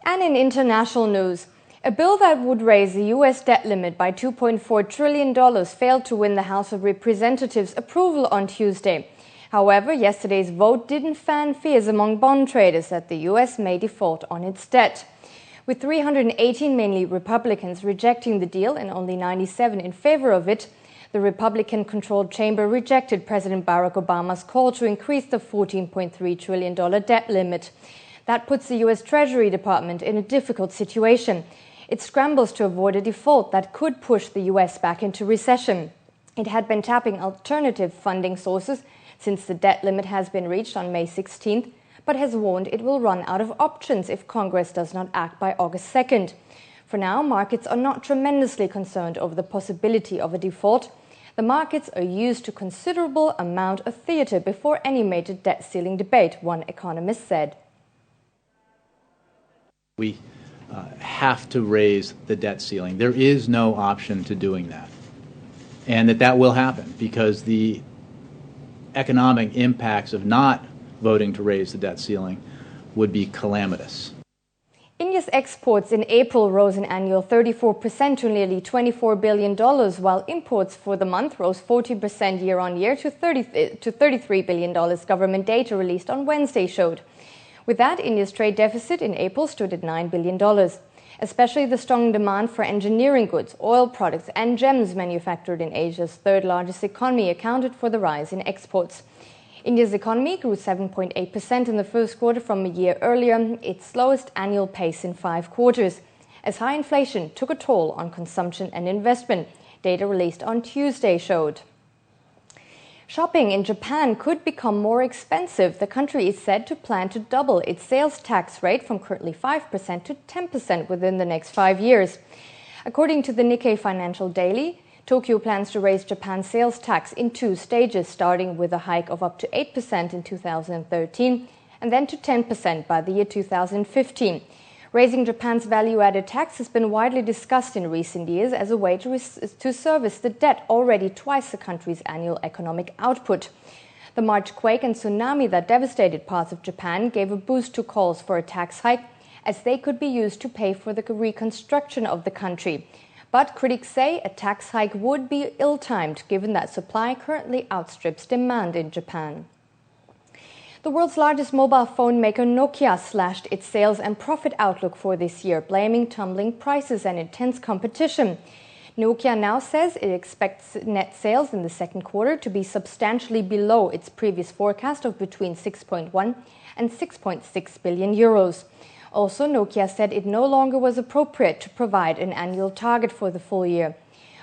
And in international news, a bill that would raise the U.S. debt limit by $2.4 trillion failed to win the House of Representatives' approval on Tuesday. However, yesterday's vote didn't fan fears among bond traders that the U.S. may default on its debt. With 318 mainly Republicans rejecting the deal and only 97 in favor of it, the Republican-controlled chamber rejected President Barack Obama's call to increase the $14.3 trillion debt limit. That puts the U.S. Treasury Department in a difficult situation. It scrambles to avoid a default that could push the U.S. back into recession. It had been tapping alternative funding sources since the debt limit has been reached on May 16th, but has warned it will run out of options if Congress does not act by August 2nd. For now, markets are not tremendously concerned over the possibility of a default. The markets are used to considerable amount of theater before any major debt ceiling debate, one economist said. We have to raise the debt ceiling. There is no option to doing that. And that will happen because the economic impacts of not voting to raise the debt ceiling would be calamitous. India's exports in April rose an annual 34% to nearly $24 billion, while imports for the month rose 40% year-on-year to $33 billion, government data released on Wednesday showed. With that, India's trade deficit in April stood at $9 billion. Especially the strong demand for engineering goods, oil products and gems manufactured in Asia's third largest economy accounted for the rise in exports. India's economy grew 7.8% in the first quarter from a year earlier, its slowest annual pace in 5 quarters, as high inflation took a toll on consumption and investment, data released on Tuesday showed. Shopping in Japan could become more expensive. The country is said to plan to double its sales tax rate from currently 5% to 10% within the next 5 years. According to the Nikkei Financial Daily, Tokyo plans to raise Japan's sales tax in 2 stages, starting with a hike of up to 8% in 2013 and then to 10% by the year 2015. Raising Japan's value-added tax has been widely discussed in recent years as a way to service the debt already twice the country's annual economic output. The March quake and tsunami that devastated parts of Japan gave a boost to calls for a tax hike, as they could be used to pay for the reconstruction of the country. But critics say a tax hike would be ill-timed, given that supply currently outstrips demand in Japan. The world's largest mobile phone maker Nokia slashed its sales and profit outlook for this year, blaming tumbling prices and intense competition. Nokia now says it expects net sales in the second quarter to be substantially below its previous forecast of between 6.1 and 6.6 billion euros. Also, Nokia said it no longer was appropriate to provide an annual target for the full year.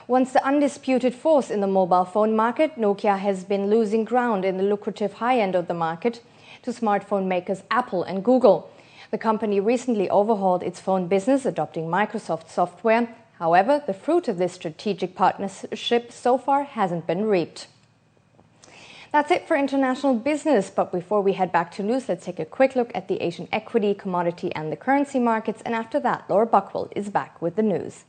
Once the undisputed force in the mobile phone market, Nokia has been losing ground in the lucrative high end of the market to smartphone makers Apple and Google. The company recently overhauled its phone business, adopting Microsoft software. However, the fruit of this strategic partnership so far hasn't been reaped. That's it for international business, but before we head back to news, let's take a quick look at the Asian equity, commodity and the currency markets, and after that, Laura Buckwell is back with the news.